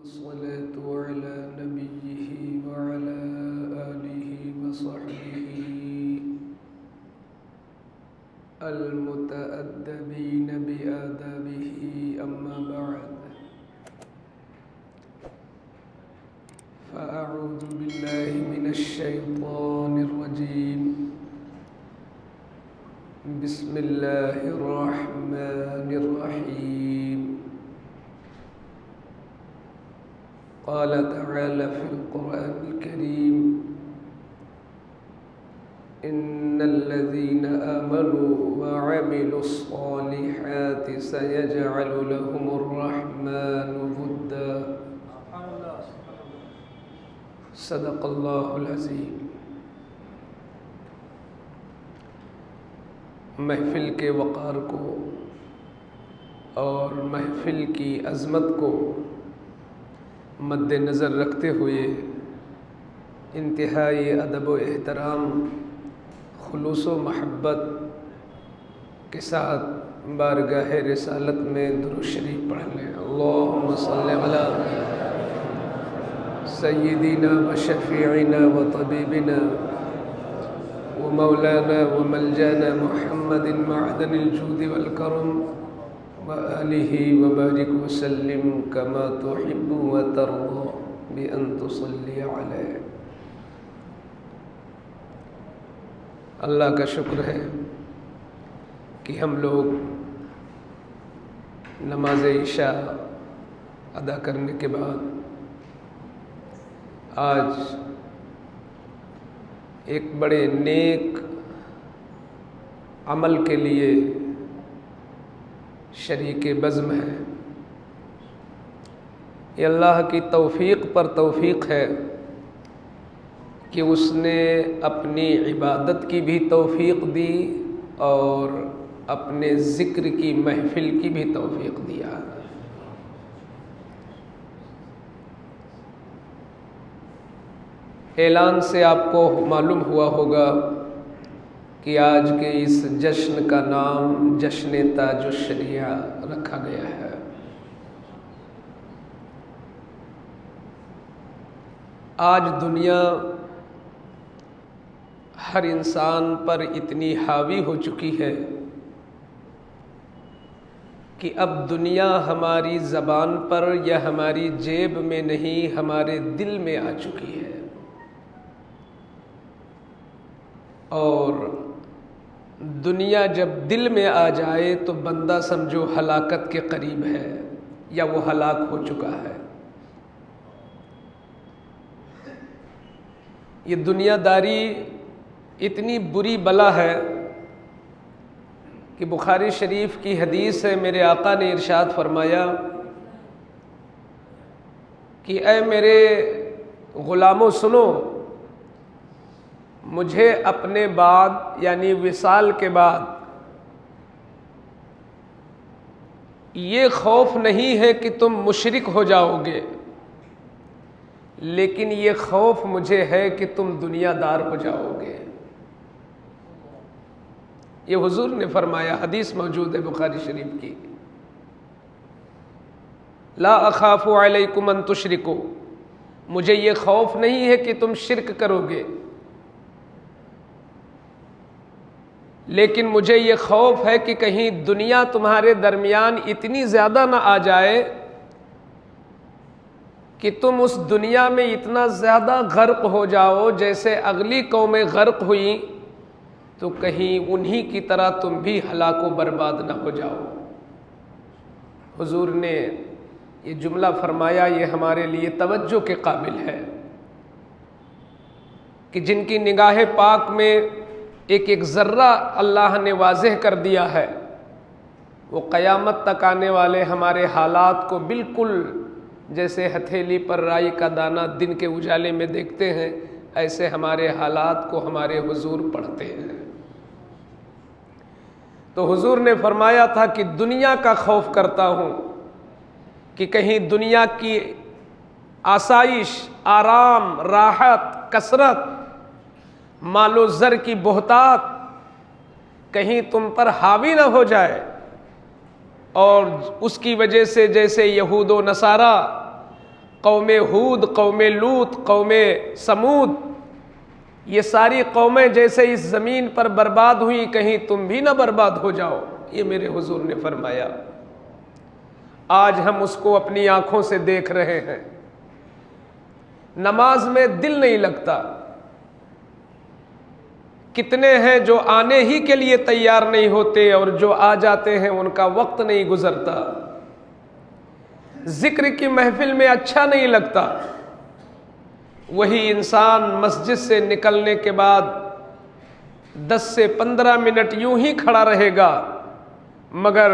अस्सलातु अला नबिय्यिहि व अला आलिहि व सहबिहि अल-मुतअद्दिबीन बिआदाबिहि अम्मा बअद फ़अऊज़ु बिल्लाहि मिनश शैतानिर रजीम बिस्मिल्लाहिर रहमानिर रहीम क़ाल तआला फ़िल क़ुरआनिल करीम इन्नल्लज़ीना आमनू व अमिलुस्सॉलिहाति सयजअलु लहुमुर रहमानु वुद्दा सदक़ल्लाहुल अज़ीम। महफ़िल के वक़ार को और महफ़िल की अज़मत को मद्देनज़र रखते हुए इंतहाई अदब व एहतराम खुलूस व महब्बत के साथ बारगाह रिसालत में दुरूद शरीफ पढ़ लें। अल्लाहुम्मा सल्लि अला सय्यिदिना व शफ़ीइना व तबीबिना व मौलाना व मलजाना मुहम्मदिन मअदनिल जूदि वल करम व आलिहि व बारिक व सल्लिम कमा तुहिब्बु व तर्दा बि अन तुसल्ली अलैहि। अल्लाह का शुक्र है कि हम लोग नमाज इशा अदा करने के बाद आज एक बड़े नेक अमल के लिए शरीके बज़्म है। ये अल्लाह की तौफ़ीक़ पर तौफ़ीक़ है कि उसने अपनी इबादत की भी तौफ़ीक़ दी और अपने ज़िक्र की महफ़िल की भी तौफ़ीक़ दिया। ऐलान से आपको मालूम हुआ होगा कि आज के इस जश्न का नाम जश्न ताजुश्शरिया रखा गया है। आज दुनिया हर इंसान पर इतनी हावी हो चुकी है कि अब दुनिया हमारी ज़बान पर या हमारी जेब में नहीं, हमारे दिल में आ चुकी है। और दुनिया जब दिल में आ जाए तो बंदा समझो हलाकत के करीब है या वो हलाक हो चुका है। ये दुनियादारी इतनी बुरी बला है कि बुखारी शरीफ की हदीस है, मेरे आका ने इरशाद फरमाया कि ऐ मेरे ग़ुलामों सुनो, मुझे अपने बाद यानी विसाल के बाद ये खौफ नहीं है कि तुम मुशरिक हो जाओगे, लेकिन ये खौफ मुझे है कि तुम दुनियादार हो जाओगे। ये हुजूर ने फरमाया, हदीस मौजूद है बुखारी शरीफ की। ला अखाफु अलैकुम अन तुशरिकू, मुझे ये खौफ नहीं है कि तुम शिरक करोगे, लेकिन मुझे ये खौफ है कि कहीं दुनिया तुम्हारे दरमियान इतनी ज़्यादा ना आ जाए कि तुम उस दुनिया में इतना ज़्यादा गर्क हो जाओ जैसे अगली कौमें गर्क हुई, तो कहीं उन्हीं की तरह तुम भी हलाको बर्बाद ना हो जाओ। हुजूर ने ये जुमला फरमाया, ये हमारे लिए तवज्जो के काबिल है कि जिनकी निगाह पाक में एक एक ज़र्रा अल्लाह ने वाज़ेह कर दिया है, वो क़यामत तक आने वाले हमारे हालात को बिल्कुल जैसे हथेली पर राई का दाना दिन के उजाले में देखते हैं, ऐसे हमारे हालात को हमारे हुजूर पढ़ते हैं। तो हुजूर ने फरमाया था कि दुनिया का खौफ करता हूँ कि कहीं दुनिया की आसाइश, आराम, राहत, कसरत, मालो ज़र की बोहतात कहीं तुम पर हावी ना हो जाए और उसकी वजह से जैसे यहूद व नसारा कौमे हूद, कौमे लूत, कौमे समूद, ये सारी कौमें जैसे इस ज़मीन पर बर्बाद हुई, कहीं तुम भी ना बर्बाद हो जाओ, ये मेरे हुजूर ने फरमाया। आज हम उसको अपनी आंखों से देख रहे हैं। नमाज में दिल नहीं लगता। कितने हैं जो आने ही के लिए तैयार नहीं होते और जो आ जाते हैं उनका वक्त नहीं गुजरता। जिक्र की महफिल में अच्छा नहीं लगता। वही इंसान मस्जिद से निकलने के बाद 10 से 15 मिनट यूं ही खड़ा रहेगा, मगर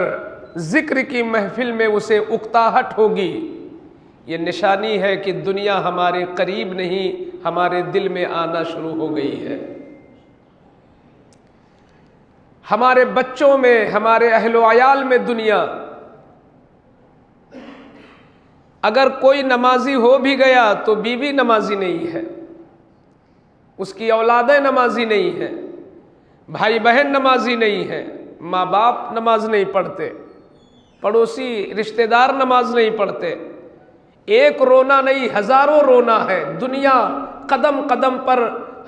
जिक्र की महफिल में उसे उकताहट होगी। ये निशानी है कि दुनिया हमारे करीब नहीं, हमारे दिल में आना शुरू हो गई है। हमारे बच्चों में, हमारे अहलो अयाल में दुनिया। अगर कोई नमाजी हो भी गया तो बीवी नमाजी नहीं है, उसकी औलादें नमाजी नहीं है, भाई बहन नमाजी नहीं है, माँ बाप नमाज नहीं पढ़ते, पड़ोसी रिश्तेदार नमाज नहीं पढ़ते। एक रोना नहीं, हजारों रोना है। दुनिया कदम कदम पर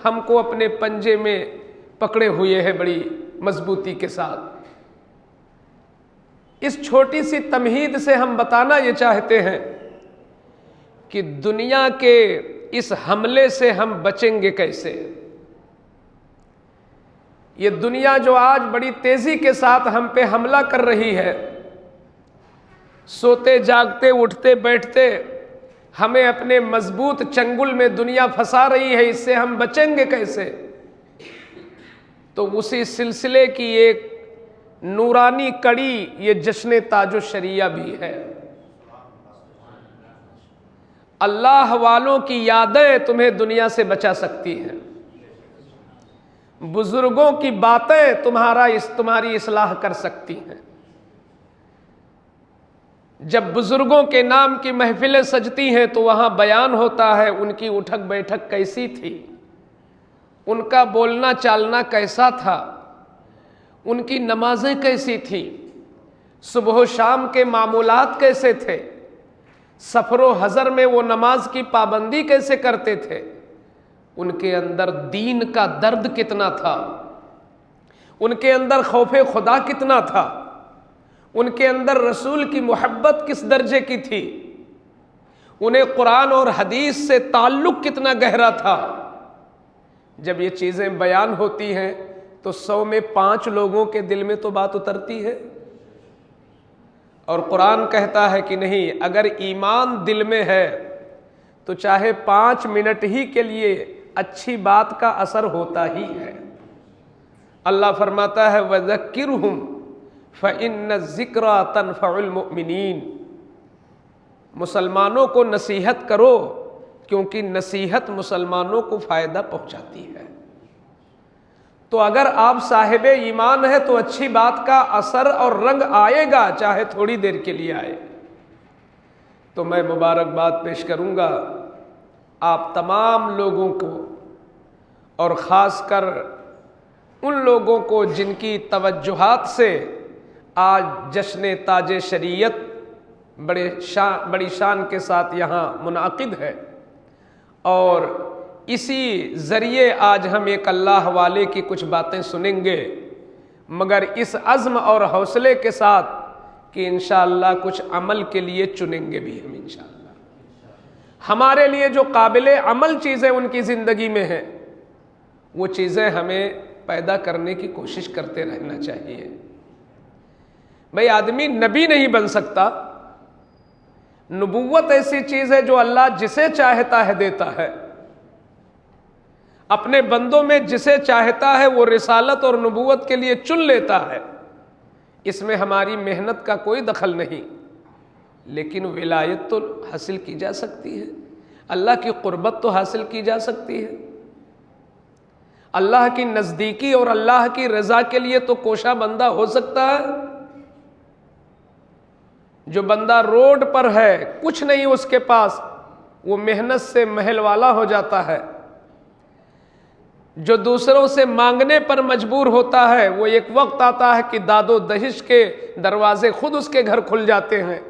हमको अपने पंजे में पकड़े हुए है बड़ी मजबूती के साथ। इस छोटी सी तमहीद से हम बताना ये चाहते हैं कि दुनिया के इस हमले से हम बचेंगे कैसे। ये दुनिया जो आज बड़ी तेजी के साथ हम पे हमला कर रही है, सोते जागते उठते बैठते हमें अपने मजबूत चंगुल में दुनिया फंसा रही है, इससे हम बचेंगे कैसे। तो उसी सिलसिले की एक नूरानी कड़ी ये जश्न ताजो शरिया भी है। अल्लाह वालों की यादें तुम्हें दुनिया से बचा सकती हैं। बुजुर्गों की बातें तुम्हारी इस्लाह कर सकती हैं। जब बुजुर्गों के नाम की महफिलें सजती हैं तो वहां बयान होता है उनकी उठक बैठक कैसी थी, उनका बोलना चालना कैसा था, उनकी नमाजें कैसी थी, सुबह शाम के मामूलात कैसे थे, सफरो हजर में वो नमाज की पाबंदी कैसे करते थे, उनके अंदर दीन का दर्द कितना था, उनके अंदर खौफे खुदा कितना था, उनके अंदर रसूल की मोहब्बत किस दर्जे की थी, उन्हें कुरान और हदीस से ताल्लुक कितना गहरा था। जब ये चीज़ें बयान होती हैं तो 100 में 5 लोगों के दिल में तो बात उतरती है। और कुरान कहता है कि नहीं, अगर ईमान दिल में है तो चाहे 5 मिनट ही के लिए अच्छी बात का असर होता ही है। अल्लाह फरमाता है वज़क्किरहुम फ़इन्न ज़िक्रा तनफ़उल मुमिनीन, मुसलमानों को नसीहत करो क्योंकि नसीहत मुसलमानों को फ़ायदा पहुंचाती है। तो अगर आप साहिब ईमान है तो अच्छी बात का असर और रंग आएगा, चाहे थोड़ी देर के लिए आए। तो मैं मुबारकबाद पेश करूंगा आप तमाम लोगों को, और ख़ासकर उन लोगों को जिनकी तवज्जुहात से आज जश्न ताजे शरीयत बड़ी शान के साथ यहाँ मुनाकिद है। और इसी ज़रिए आज हम एक अल्लाह वाले की कुछ बातें सुनेंगे, मगर इस अज़्म और हौसले के साथ कि इंशाअल्लाह कुछ अमल के लिए चुनेंगे भी हम इंशाअल्लाह। हमारे लिए जो काबिल अमल चीज़ें उनकी ज़िंदगी में हैं, वो चीज़ें हमें पैदा करने की कोशिश करते रहना चाहिए। भाई आदमी नबी नहीं बन सकता। नबूवत ऐसी चीज़ है जो अल्लाह जिसे चाहता है देता है। अपने बंदों में जिसे चाहता है वो रिसालत और नबूवत के लिए चुन लेता है। इसमें हमारी मेहनत का कोई दखल नहीं, लेकिन विलायत तो हासिल की जा सकती है, अल्लाह की कुर्बत तो हासिल की जा सकती है। अल्लाह की नज़दीकी और अल्लाह की रज़ा के लिए तो कोशा बंदा हो सकता है। जो बंदा रोड पर है, कुछ नहीं उसके पास, वो मेहनत से महल वाला हो जाता है। जो दूसरों से मांगने पर मजबूर होता है, वो एक वक्त आता है कि दादो दहिश के दरवाजे खुद उसके घर खुल जाते हैं।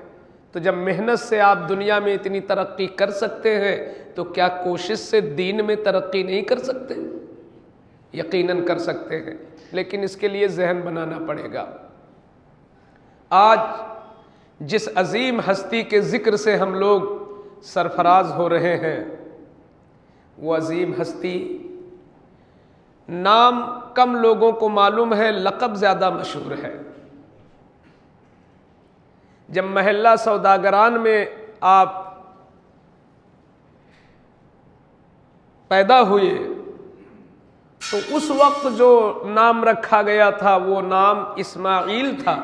तो तो जब मेहनत से आप दुनिया में इतनी तरक्की कर सकते हैं तो क्या कोशिश से दीन में तरक्की नहीं कर सकते? यकीनन कर सकते हैं, लेकिन इसके लिए जहन बनाना पड़ेगा। आज जिस अजीम हस्ती के जिक्र से हम लोग सरफराज हो रहे हैं, वो अजीम हस्ती नाम कम लोगों को मालूम है, लक़ब ज़्यादा मशहूर है। जब महल्ला सौदागरान में आप पैदा हुए तो उस वक्त जो नाम रखा गया था वो नाम इस्माइल था,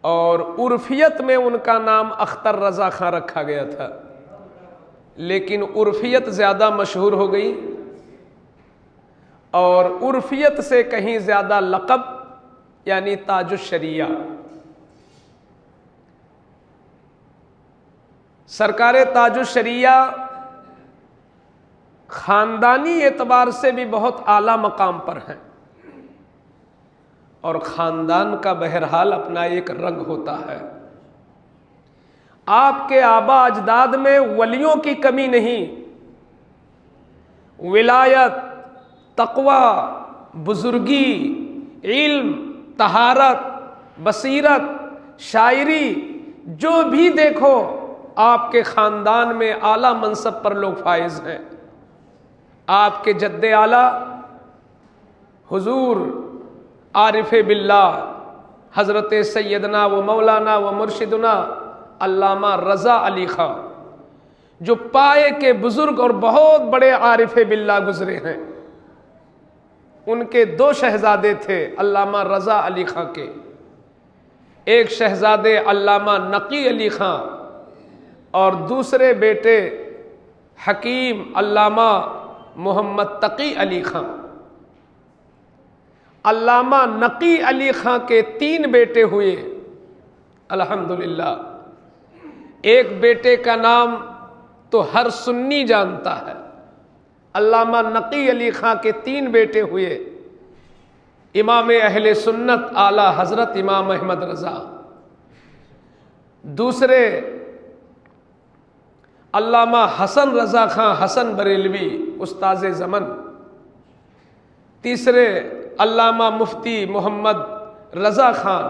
और उर्फियत में उनका नाम अख्तर रज़ा खां रखा गया था। लेकिन उर्फियत ज़्यादा मशहूर हो गई और उर्फियत से कहीं ज़्यादा लक़ब यानी ताजुश्शरिया। सरकारे ताजुश्शरिया ख़ानदानी एतबार से भी बहुत आला मकाम पर हैं, और ख़ानदान का बहरहाल अपना एक रंग होता है। आपके आबा अजदाद में वलियों की कमी नहीं, विलायत, तक़वा, बुजुर्गी, इल्म, तहारत, बसीरत, शायरी, जो भी देखो आपके ख़ानदान में आला मनसब पर लोग फाइज हैं। आपके जद्दे आला हुजूर आरिफ बिल्लाह हज़रत सैयदना व मौलाना व मुर्शिदना अल्लामा रज़ा अली खां, जो पाए के बुज़ुर्ग और बहुत बड़े आरिफ बिल्लाह गुज़रे हैं, उनके दो शहज़ादे थे अल्लामा रज़ा अली खां के। एक शहज़ादे अल्लामा नकी अली खां और दूसरे बेटे हकीम अल्लामा मोहम्मद तकी अली खां। अल्लामा नकी अली खां के 3 बेटे हुए अल्हम्दुलिल्लाह। एक बेटे का नाम तो हर सुन्नी जानता है। अल्लामा नकी अली खां के 3 बेटे हुए, इमाम अहले सुन्नत आला हज़रत इमाम अहमद रज़ा। दूसरे अल्लामा हसन रज़ा खां हसन बरेलवी उस्ताज़े ज़मन। तीसरे अल्लामा मुफ्ती मोहम्मद रज़ा खान।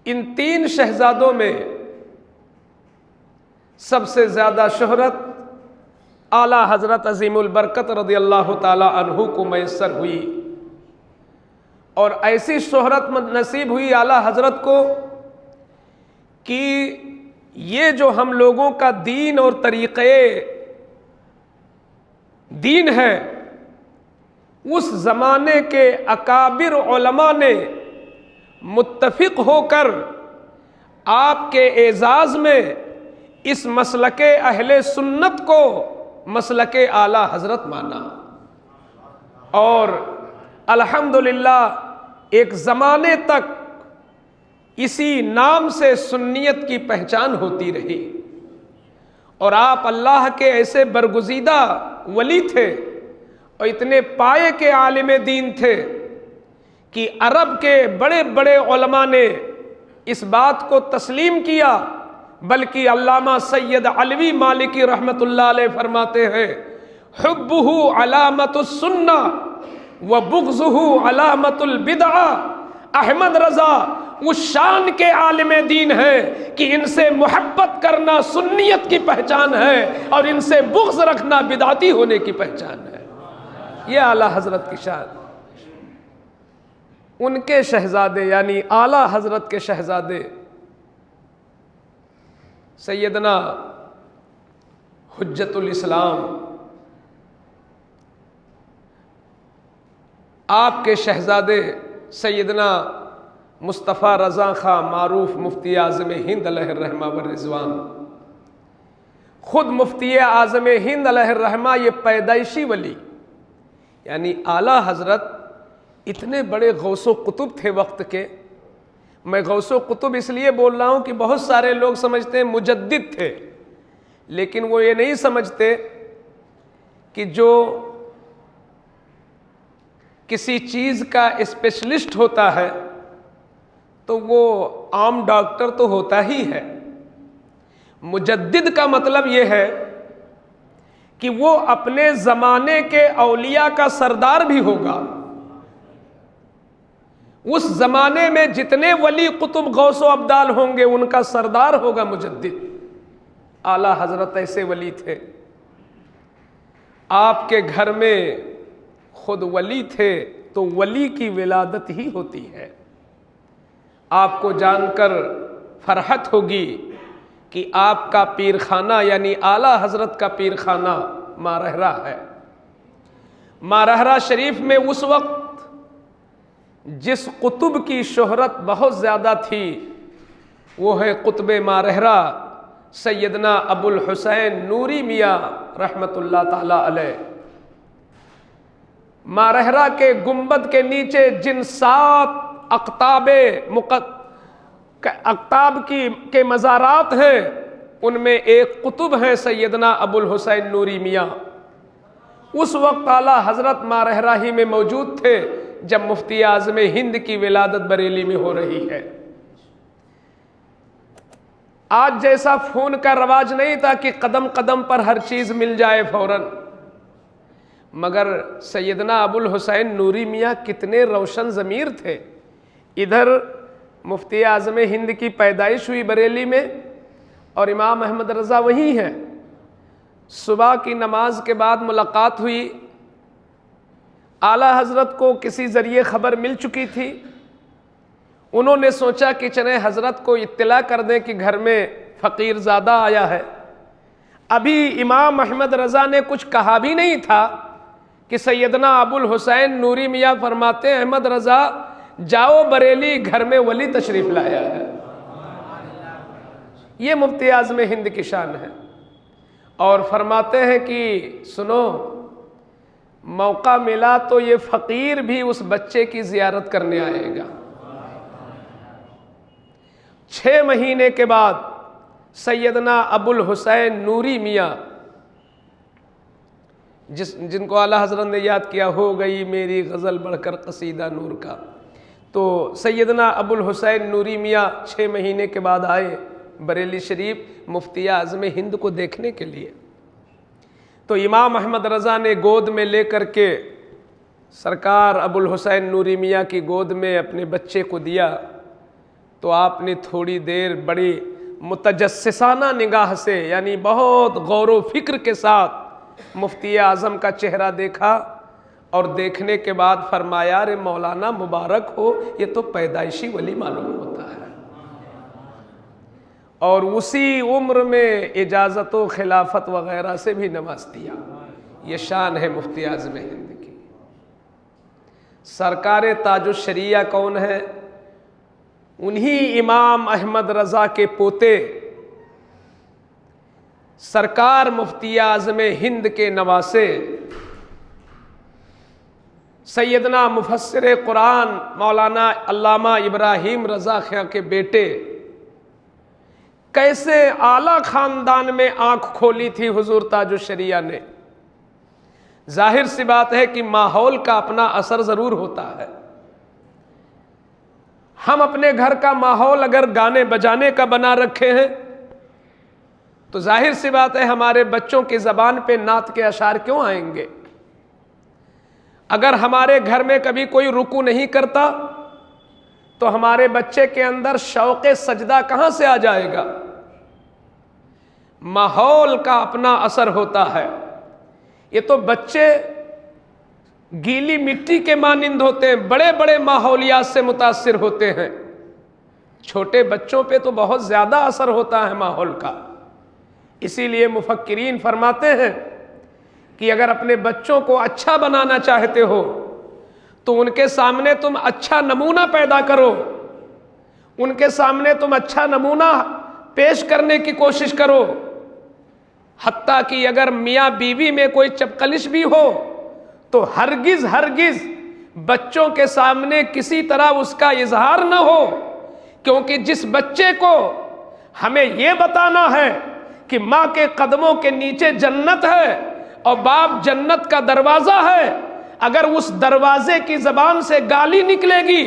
इन 3 शहज़ादों में सबसे ज़्यादा शोहरत आला हज़रत अज़ीमुल बरकत रज़ियल्लाहु ताला अन्हु को मैसर हुई, और ऐसी शोहरत नसीब हुई आला हज़रत को कि ये जो हम लोगों का दीन और तरीक़े दीन है, उस ज़माने के अकाबिर उलमा ने मुत्तफ़िक़ होकर आपके एज़ाज़ में इस मसलके अहले सुन्नत को मसलके आला हज़रत माना। और अल्हम्दुलिल्लाह एक ज़माने तक इसी नाम से सुन्नियत की पहचान होती रही। और आप अल्लाह के ऐसे बरगुज़ीदा वली थे और इतने पाए के आलिम दीन थे कि अरब के बड़े बड़े उलमा ने इस बात को तस्लीम किया। बल्कि अल्लामा सैयद अलवी मालिकी रहमतुल्लाह अलैह फरमाते हैं, हुब्बुहु अलामतुस सुन्ना व बुग़्ज़ुहु अलामतुल बिदअ। अहमद रज़ा उस शान के आलिम दीन है कि इनसे मोहब्बत करना सुन्नियत की पहचान है और इनसे बुग़्ज़ रखना बिदाती होने की पहचान है। ये आला हज़रत की शान। उनके शहज़ादे यानी आला हज़रत के शहज़ादे सैयदना हुज्जतुल इस्लाम, आपके शहज़ादे सैयदना मुस्तफ़ा रज़ा खां मारूफ मुफ्ती आज़म हिंद अलैहिर्रहमा व रिज़वान। ख़ुद मुफ्ती आज़म हिंद अलैहिर्रहमा ये पैदाइशी वली यानी आला हज़रत इतने बड़े गौसो कुतुब थे वक्त के। मैं गौसो कुतुब इसलिए बोल रहा हूँ कि बहुत सारे लोग समझते हैं मुजद्दिद थे, लेकिन वो ये नहीं समझते कि जो किसी चीज़ का स्पेशलिस्ट होता है तो वो आम डॉक्टर तो होता ही है। मुजद्दिद का मतलब ये है कि वो अपने जमाने के औलिया का सरदार भी होगा। उस जमाने में जितने वली कुतुब गौसो अब्दाल होंगे उनका सरदार होगा मुजद्दिद। आला हजरत ऐसे वली थे। आपके घर में खुद वली थे तो वली की विलादत ही होती है। आपको जानकर फरहत होगी कि आपका पीरखाना यानी आला हजरत का पीरखाना मारहरा है। मारहरा शरीफ में उस वक्त जिस कुतुब की शोहरत बहुत ज़्यादा थी वो है कुतुब मारहरा सैयदना अबुल हुसैन नूरी मियाँ रहमतुल्लाह ताला अलैह। मारहरा के गुंबद के नीचे जिन 7 अक्ताब के मज़ारात हैं उनमें एक कुतुब है सैयदना अबुल हुसैन नूरी मियाँ। उस वक्त आला हजरत मारहरा ही में मौजूद थे जब मुफ्ती आज़म हिंद की विलादत बरेली में हो रही है। आज जैसा फोन का रवाज नहीं था कि कदम कदम पर हर चीज़ मिल जाए फौरन, मगर सैयदना अबुल हुसैन नूरी मियाँ कितने रोशन ज़मीर थे। इधर मुफ्ती आज़म हिंद की पैदाइश हुई बरेली में और इमाम अहमद रज़ा वहीं हैं। सुबह की नमाज के बाद मुलाकात हुई। आला हज़रत को किसी ज़रिए ख़बर मिल चुकी थी। उन्होंने सोचा कि चले हज़रत को इत्तला कर दें कि घर में फ़कीर ज़्यादा आया है। अभी इमाम अहमद रज़ा ने कुछ कहा भी नहीं था कि सैयदना अबुल हुसैन नूरी मियाँ फरमाते हैं अहमद रज़ा जाओ बरेली घर में वली तशरीफ़ लाया है। ये मुफ्ती आज़म हिंद की शान है। और फरमाते हैं कि सुनो मौका मिला तो ये फ़कीर भी उस बच्चे की ज़ियारत करने आएगा। 6 महीने के बाद सैयदना अबुल हुसैन नूरी मियाँ जिनको आला हज़रत ने याद किया हो गई मेरी गज़ल बढ़कर कसीदा नूर का, तो सैयदना अबुल हुसैन नूरी मियाँ 6 महीने के बाद आए बरेली शरीफ मुफ्ती आज़म हिंद को देखने के लिए। तो इमाम अहमद रज़ा ने गोद में लेकर के सरकार अबुल हुसैन नूरी मियाँ की गोद में अपने बच्चे को दिया। तो आपने थोड़ी देर बड़ी मुतजस्सिसाना निगाह से यानी बहुत गौर व फिक्र के साथ मुफ्ती आज़म का चेहरा देखा और देखने के बाद फरमाया रे मौलाना मुबारक हो, ये तो पैदाइशी वली मालूम होता है। और उसी उम्र में इजाज़त व खिलाफत वग़ैरह से भी नवाज दिया। ये शान है मुफ्ती आज़म हिंद की। सरकार ताजुश शरिया कौन है? उन्हीं इमाम अहमद रज़ा के पोते सरकार मुफ्ती आज़म हिंद के नवासे सैयदना मुफस्सिर कुरान मौलाना अल्लामा इब्राहिम रज़ा ख़ां के बेटे कैसे आला ख़ानदान में आँख खोली थी हुजूर ताजुश शरिया ने। जाहिर सी बात है कि माहौल का अपना असर ज़रूर होता है। हम अपने घर का माहौल अगर गाने बजाने का बना रखे हैं तो जाहिर सी बात है हमारे बच्चों की ज़बान पे नात के अशार क्यों आएंगे। अगर हमारे घर में कभी कोई रुकू नहीं करता तो हमारे बच्चे के अंदर शौक़े सजदा कहाँ से आ जाएगा। माहौल का अपना असर होता है। ये तो बच्चे गीली मिट्टी के मानिंद होते हैं, बड़े बड़े माहौलियात से मुतासिर होते हैं। छोटे बच्चों पे तो बहुत ज़्यादा असर होता है माहौल का। इसीलिए मुफक्किरीन फरमाते हैं कि अगर अपने बच्चों को अच्छा बनाना चाहते हो तो उनके सामने तुम अच्छा नमूना पैदा करो, उनके सामने तुम अच्छा नमूना पेश करने की कोशिश करो। हत्ता कि अगर मियाँ बीवी में कोई चपकलिश भी हो तो हरगिज़ हरगिज़ बच्चों के सामने किसी तरह उसका इजहार न हो, क्योंकि जिस बच्चे को हमें यह बताना है कि माँ के कदमों के नीचे जन्नत है और बाप जन्नत का दरवाज़ा है, अगर उस दरवाजे की ज़बान से गाली निकलेगी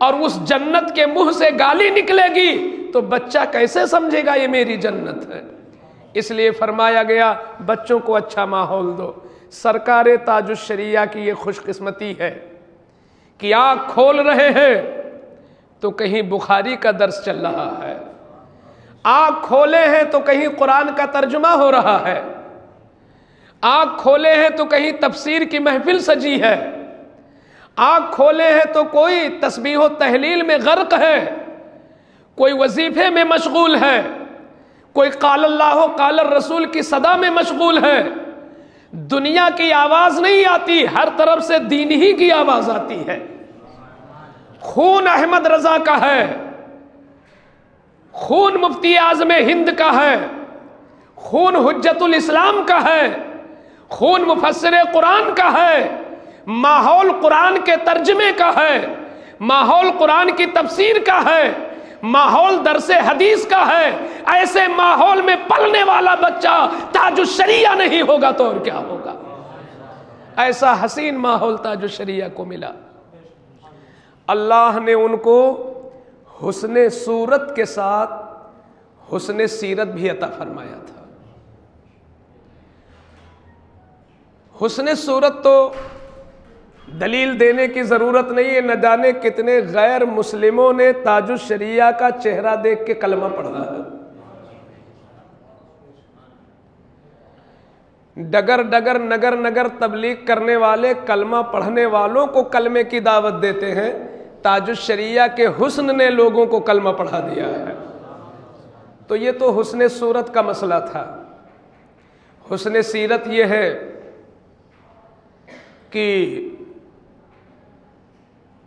और उस जन्नत के मुंह से गाली निकलेगी तो बच्चा कैसे समझेगा ये मेरी जन्नत है। इसलिए फरमाया गया बच्चों को अच्छा माहौल दो। सरकार ताजुश शरिया की ये खुशकिस्मती है कि आँख खोल रहे हैं तो कहीं बुखारी का दर्स चल रहा है, आँख खोले हैं तो कहीं कुरान का तर्जुमा हो रहा है, आँख खोले हैं तो कहीं तफसीर की महफिल सजी है, आँख खोले हैं तो कोई तस्बीह तहलील में गर्क है, कोई वजीफे में मशगूल है, कोई काल अल्लाह काल रसूल की सदा में मशगूल है। दुनिया की आवाज नहीं आती, हर तरफ से दीन ही की आवाज आती है। खून अहमद रजा का है, खून मुफ्ती आज़म हिंद का है, खून हुज्जतुल इस्लाम का है, खून मुफस्सिर कुरान का है, माहौल कुरान के तर्जमे का है, माहौल कुरान की तफसीर का है, माहौल दरसे हदीस का है। ऐसे माहौल में पलने वाला बच्चा ताजुश शरिया नहीं होगा तो और क्या होगा। ऐसा हसीन माहौल ताजुश शरिया को मिला। अल्लाह ने उनको हुस्ने सूरत के साथ हुस्ने सीरत भी अता फरमाया था। हुस्ने सूरत तो दलील देने की ज़रूरत नहीं है, न जाने कितने गैर मुस्लिमों ने ताजुश शरिया का चेहरा देख के कलमा पढ़ा है। डगर डगर नगर नगर तबलीग करने वाले कलमा पढ़ने वालों को कलमे की दावत देते हैं, ताजुश शरिया के हुस्न ने लोगों को कलमा पढ़ा दिया है। तो ये तो हुस्ने सूरत का मसला था। हुस्ने सीरत ये है कि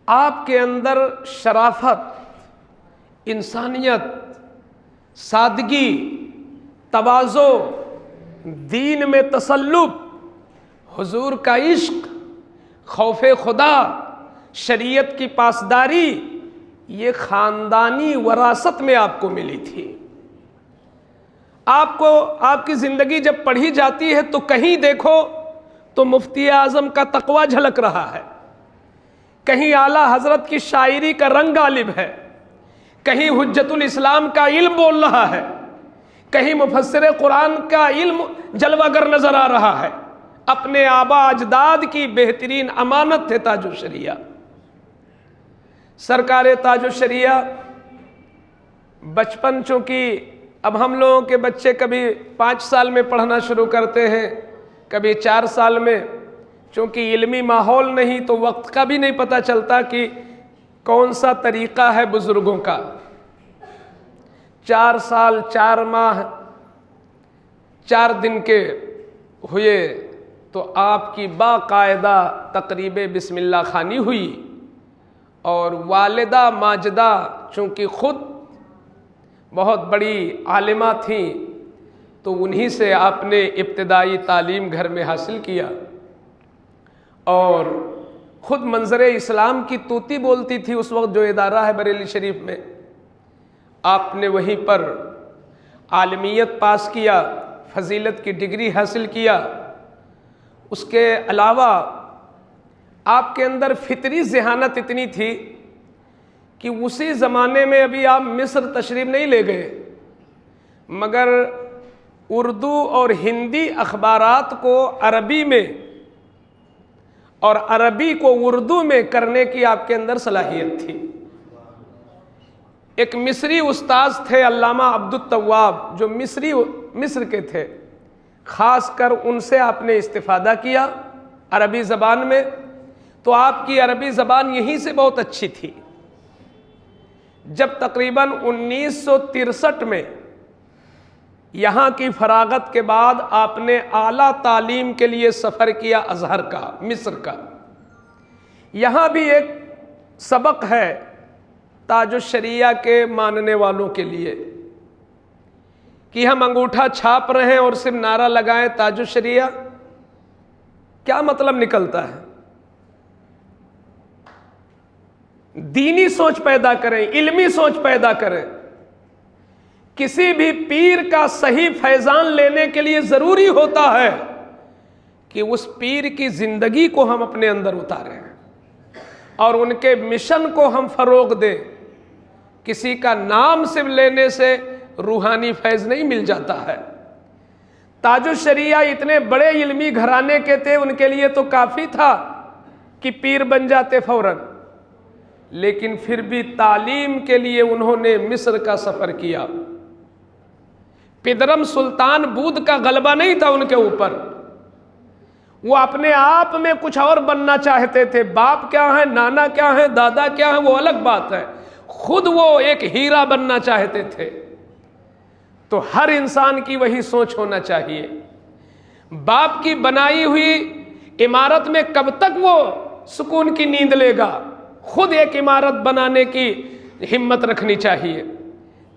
आपके अंदर शराफत, इंसानियत, सादगी, तवाज़ो, दीन में तसल्लुब, हुजूर का इश्क, खौफे खुदा, शरीयत की पासदारी, ये ख़ानदानी वरासत में आपको मिली थी। आपको आपकी ज़िंदगी जब पढ़ी जाती है तो कहीं देखो तो मुफ्ती आज़म का तक़वा झलक रहा है, कहीं आला हजरत की शायरी का रंग गालिब है, कहीं हुज्जतुल इस्लाम का इल्म बोल रहा है, कहीं मुफस्सिर कुरान का इल्म जलवागर नजर आ रहा है। अपने आबा अजदाद की बेहतरीन अमानत थे ताजुश शरिया। सरकार ताजुश शरिया बचपन, चूँकि अब हम लोगों के बच्चे कभी 5 साल में पढ़ना शुरू करते हैं, कभी 4 साल में, चूँकि इल्मी माहौल नहीं तो वक्त का भी नहीं पता चलता कि कौन सा तरीक़ा है बुज़ुर्गों का। 4 साल 4 माह 4 दिन के हुए तो आपकी बाकायदा तकरीब बिस्मिल्लाह खानी हुई और वालिदा माजिदा चूँकि ख़ुद बहुत बड़ी आलिमा थीं तो उन्हीं से आपने इब्तिदाई तालीम घर में हासिल किया और ख़ुद मंजर इस्लाम की तूती बोलती थी उस वक्त जो इदारा है बरेली शरीफ में, आपने वहीं पर आलमियत पास किया, फजीलत की डिग्री हासिल किया। उसके अलावा आपके अंदर फितरी ज़हानत इतनी थी कि उसी ज़माने में, अभी आप मिस्र तशरीफ़ नहीं ले गए, मगर उर्दू और हिंदी अखबारात को अरबी में और अरबी को उर्दू में करने की आपके अंदर सलाहियत थी। एक मिस्री उस्ताद थे अल्लामा अब्दुल तव्वाब, जो मिस्र के थे, ख़ास कर उनसे आपने इस्तिफ़ादा किया अरबी ज़बान में, तो आपकी अरबी ज़बान यहीं से बहुत अच्छी थी। जब तकरीबन 1963 में यहाँ की फरागत के बाद आपने आला तालीम के लिए सफ़र किया अज़हर का, मिस्र का, यहाँ भी एक सबक है ताजुश शरिया के मानने वालों के लिए कि हम अंगूठा छाप रहे हैं और सिर्फ नारा लगाएं ताजुश शरिया, क्या मतलब निकलता है। दीनी सोच पैदा करें, इल्मी सोच पैदा करें। किसी भी पीर का सही फैजान लेने के लिए ज़रूरी होता है कि उस पीर की ज़िंदगी को हम अपने अंदर उतारें और उनके मिशन को हम फरोग दें। किसी का नाम सिर्फ लेने से रूहानी फैज़ नहीं मिल जाता है। ताजुश शरिया इतने बड़े इल्मी घराने के थे, उनके लिए तो काफ़ी था कि पीर बन जाते फौरन, लेकिन फिर भी तालीम के लिए उन्होंने मिस्र का सफ़र किया। पिदरम सुल्तान बूद का गलबा नहीं था उनके ऊपर, वो अपने आप में कुछ और बनना चाहते थे। बाप क्या है, नाना क्या है, दादा क्या है, वो अलग बात है, खुद वो एक हीरा बनना चाहते थे। तो हर इंसान की वही सोच होना चाहिए। बाप की बनाई हुई इमारत में कब तक वो सुकून की नींद लेगा, खुद एक इमारत बनाने की हिम्मत रखनी चाहिए।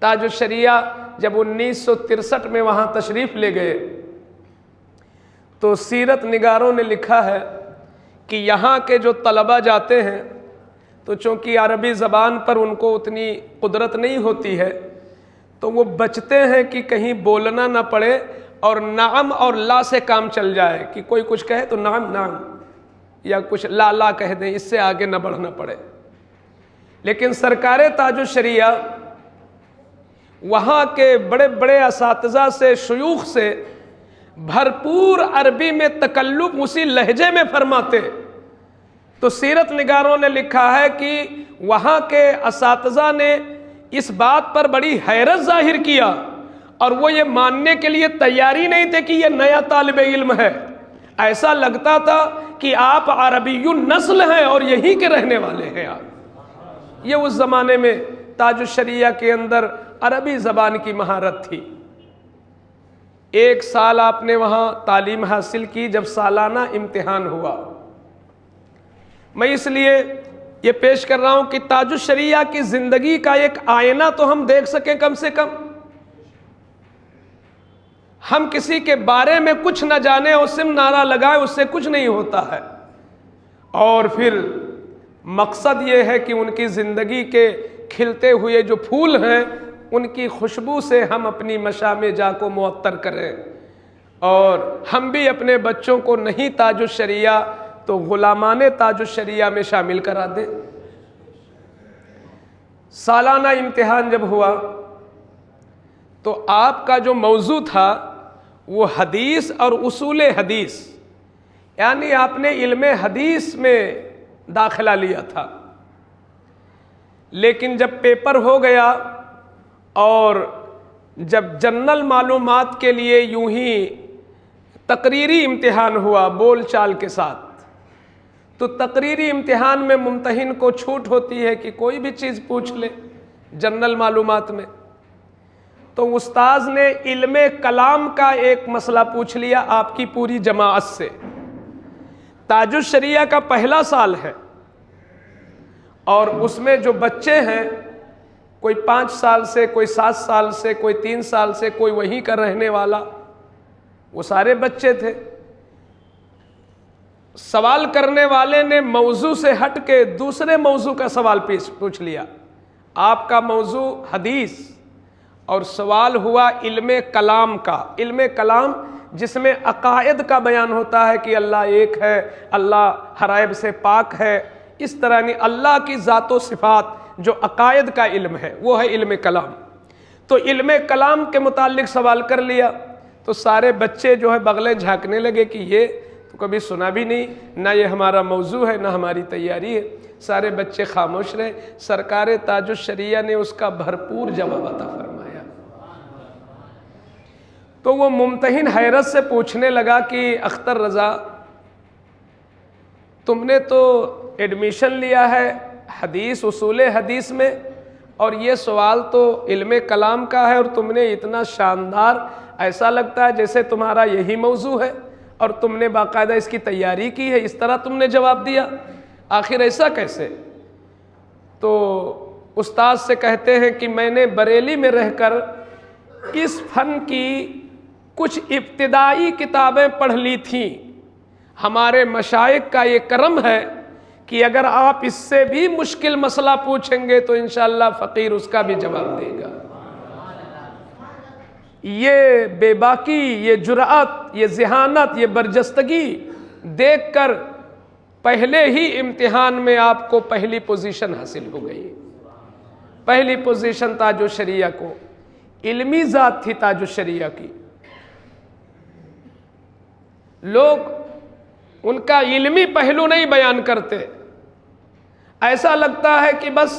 ताजुश शरिया जब 1963 में वहाँ तशरीफ़ ले गए तो सीरत निगारों ने लिखा है कि यहाँ के जो तलबा जाते हैं तो चूँकि अरबी ज़बान पर उनको उतनी कुदरत नहीं होती है, तो वो बचते हैं कि कहीं बोलना ना पड़े और नाम और ला से काम चल जाए, कि कोई कुछ कहे तो नाम नाम या कुछ ला ला कह दें, इससे आगे ना बढ़ना पड़े। लेकिन सरकारे ताजुश शरिया वहाँ के बड़े बड़े असातिज़ा से, शुयूख से भरपूर अरबी में तकल्लुम उसी लहजे में फरमाते। तो सीरत निगारों ने लिखा है कि वहाँ के असातिज़ा ने इस बात पर बड़ी हैरत जाहिर किया और वो ये मानने के लिए तैयारी नहीं थे कि ये नया तालिब इल्म है। ऐसा लगता था कि आप अरबियुन नस्ल हैं और यहीं के रहने वाले हैं आप। ये उस ज़माने में ताजुश शरिया के अंदर अरबी ज़बान की महारत थी। 1 साल आपने वहाँ तालीम हासिल की। जब सालाना इम्तिहान हुआ, मैं इसलिए ये पेश कर रहा हूँ कि ताजुश शरिया की ज़िंदगी का एक आईना तो हम देख सकें कम से कम। हम किसी के बारे में कुछ न जाने और सिर्फ नारा लगाए, उससे कुछ नहीं होता है। और फिर मकसद ये है कि उनकी ज़िंदगी के खिलते हुए जो फूल हैं उनकी खुशबू से हम अपनी मशामे जा को मुअत्तर करें और हम भी अपने बच्चों को नहीं ताजुश शरिया तो गुलामाने ताजुश शरिया में शामिल करा दें। सालाना इम्तिहान जब हुआ तो आपका जो मौजू था वो हदीस और उसूले हदीस, यानी आपने इल्मे हदीस में दाखिला लिया था। लेकिन जब पेपर हो गया और जब जनरल मालूमात के लिए यूं ही तकरीरी इम्तिहान हुआ बोल चाल के साथ, तो तकरीरी इम्तिहान में मुम्तहिन को छूट होती है कि कोई भी चीज़ पूछ ले जनरल मालूमात में। तो उस्ताज ने इल्मे कलाम का एक मसला पूछ लिया आपकी पूरी जमाअत से। ताजुश शरिया का पहला साल है और उसमें जो बच्चे हैं, कोई 5 साल से, कोई 7 साल से, कोई 3 साल से, कोई वहीं का रहने वाला, वो सारे बच्चे थे। सवाल करने वाले ने मौजू से हट के दूसरे मौजू का सवाल पूछ लिया। आपका मौजू हदीस और सवाल हुआ इल्मे कलाम का। इल्मे कलाम जिसमें अकायद का बयान होता है कि अल्लाह एक है, अल्लाह हराइब से पाक है, इस तरह नहीं, अल्लाह की ज़ातो सिफ़ात जो अकायद का इल्म है वो है इल्मे कलाम। तो इल्मे कलाम के मुताल्लिक सवाल कर लिया तो सारे बच्चे जो है बगलें झाँकने लगे कि ये तो कभी सुना भी नहीं, ना ये हमारा मौजू है, ना हमारी तैयारी है। सारे बच्चे खामोश रहे। सरकारे ताजुश शरिया ने उसका भरपूर जवाब अता फरमाया। तो वो मुम्तहिन हैरत से पूछने लगा कि अख्तर रज़ा, तुमने तो एडमिशन लिया है हदीस उसूले हदीस में और ये सवाल तो इल्मे कलाम का है और तुमने इतना शानदार, ऐसा लगता है जैसे तुम्हारा यही मौजू है और तुमने बाकायदा इसकी तैयारी की है, इस तरह तुमने जवाब दिया, आखिर ऐसा कैसे? तो उस्ताद से कहते हैं कि मैंने बरेली में रहकर इस फ़न की कुछ इब्तिदाई किताबें पढ़ ली थीं। हमारे मशाइख का ये करम है कि अगर आप इससे भी मुश्किल मसला पूछेंगे तो इंशाअल्लाह फ़कीर उसका भी जवाब देगा। ये बेबाकी, ये जुरात, ये ज़हानत, ये बरजस्तगी देखकर पहले ही इम्तिहान में आपको पहली पोजीशन हासिल हो गई। पहली पोजीशन ताजुश शरिया को, इल्मी ज़ात थी ताजुश शरिया की। लोग उनका इल्मी पहलू नहीं बयान करते, ऐसा लगता है कि बस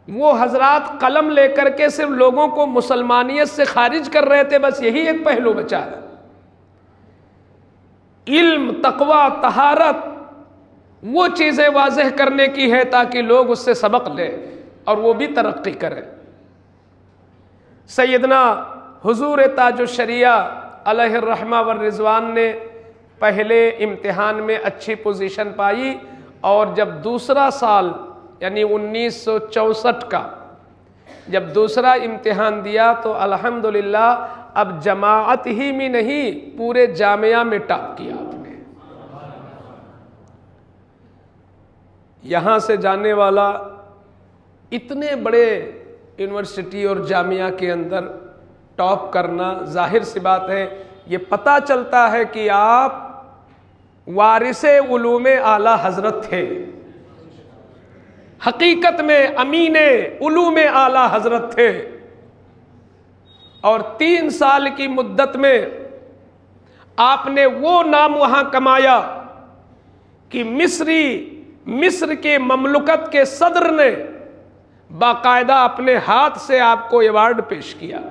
वो हजरात कलम लेकर के सिर्फ लोगों को मुसलमानियत से खारिज कर रहे थे, बस यही एक पहलू बचा है। इल्म, तकवा, तहारत वो चीज़ें वाज़ेह करने की है ताकि लोग उससे सबक लें और वो भी तरक्की करें। सैयदना हुजूर ताजुश शरिया अलैहि रहमा व रिज़वान ने पहले इम्तिहान में अच्छी पोजीशन पाई, और जब दूसरा साल यानी 1964 का जब दूसरा इम्तिहान दिया तो अल्हम्दुलिल्लाह अब जमाअत ही में नहीं पूरे जामिया में टॉप किया आपने। यहाँ से जाने वाला इतने बड़े यूनिवर्सिटी और जामिया के अंदर टॉप करना, जाहिर सी बात है, ये पता चलता है कि आप वारिसे उलूमे आला हजरत थे, हकीकत में अमीने उलूमे आला हजरत थे। और 3 साल की मुद्दत में आपने वो नाम वहां कमाया कि मिस्र के ममलुकत के सदर ने बाकायदा अपने हाथ से आपको अवार्ड पेश किया।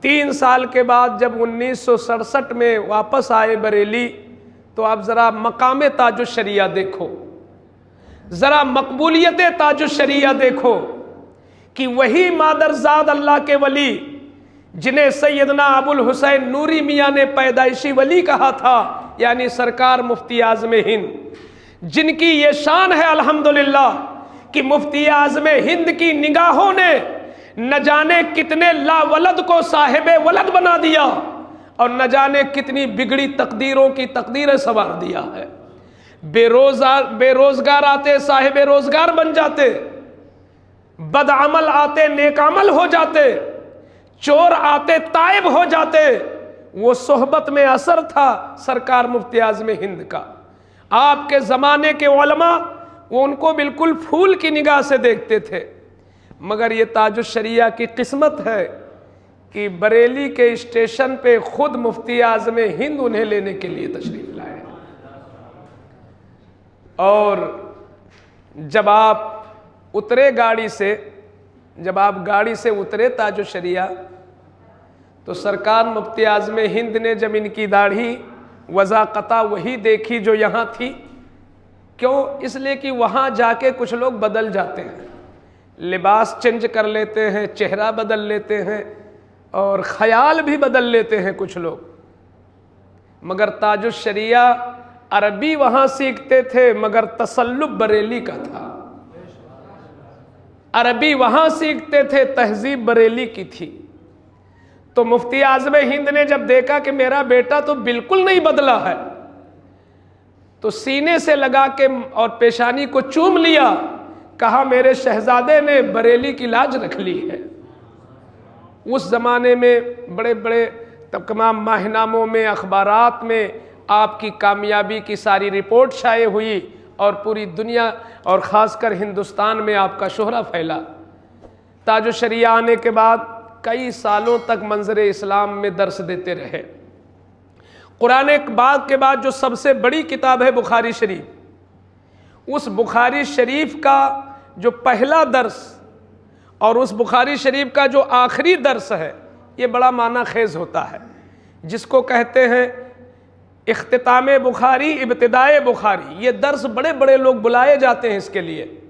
3 साल के बाद जब 1967 में वापस आए बरेली, तो आप ज़रा मकाम ताजुश शरिया देखो, ज़रा मकबूलियत ताजुश शरिया देखो कि वही मादरजाद अल्लाह के वली जिन्हें सैयदना अबुल हुसैन नूरी मियाँ ने पैदाइशी वली कहा था, यानी सरकार मुफ्ती आज़म हिंद, जिनकी ये शान है अल्हम्दुलिल्लाह कि मुफ्ती आज़म हिंद की निगाहों ने न जाने कितने लावलद को साहिबे वलद बना दिया और न जाने कितनी बिगड़ी तकदीरों की तकदीरें संवार दिया है। बेरोजगार आते साहिबे रोजगार बन जाते, बदअमल आते नेकामल हो जाते, चोर आते ताइब हो जाते। वो सोहबत में असर था सरकार मुफ्ती आज़म हिंद का। आपके ज़माने के उलमा वो उनको बिल्कुल फूल की निगाह से देखते थे, मगर ये ताजुश शरिया की किस्मत है कि बरेली के स्टेशन पे खुद मुफ्ती आज़म हिंद उन्हें लेने के लिए तशरीफ लाए। और जब आप उतरे गाड़ी से, जब आप गाड़ी से उतरे ताजुश शरिया, तो सरकार मुफ्ती आज़म हिंद ने जब इनकी दाढ़ी वज़ाक़ता वही देखी जो यहाँ थी। क्यों? इसलिए कि वहाँ जाके कुछ लोग बदल जाते हैं, लिबास चेंज कर लेते हैं, चेहरा बदल लेते हैं और ख़याल भी बदल लेते हैं कुछ लोग। मगर ताजुश शरिया अरबी वहाँ सीखते थे, मगर तसल्लुब बरेली का था। अरबी वहाँ सीखते थे, तहजीब बरेली की थी। तो मुफ्ती आज़म हिंद ने जब देखा कि मेरा बेटा तो बिल्कुल नहीं बदला है, तो सीने से लगा के और पेशानी को चूम लिया, कहा मेरे शहजादे ने बरेली की लाज रख ली है। उस ज़माने में बड़े बड़े तमाम माहनामों में, अखबारात में आपकी कामयाबी की सारी रिपोर्ट शाये हुई और पूरी दुनिया और ख़ासकर हिंदुस्तान में आपका शोहरा फैला। ताजुश शरिया आने के बाद कई सालों तक मंजर इस्लाम में दर्स देते रहे। कुरान पाक के बाद जो सबसे बड़ी किताब है बुखारी शरीफ, उस बुखारी शरीफ का जो पहला दर्स और उस बुखारी शरीफ का जो आखिरी दर्स है, ये बड़ा माना खेज होता है, जिसको कहते हैं इख्तिताम बुखारी, इब्तिदाए बुखारी। ये दर्स बड़े बड़े लोग बुलाए जाते हैं इसके लिए।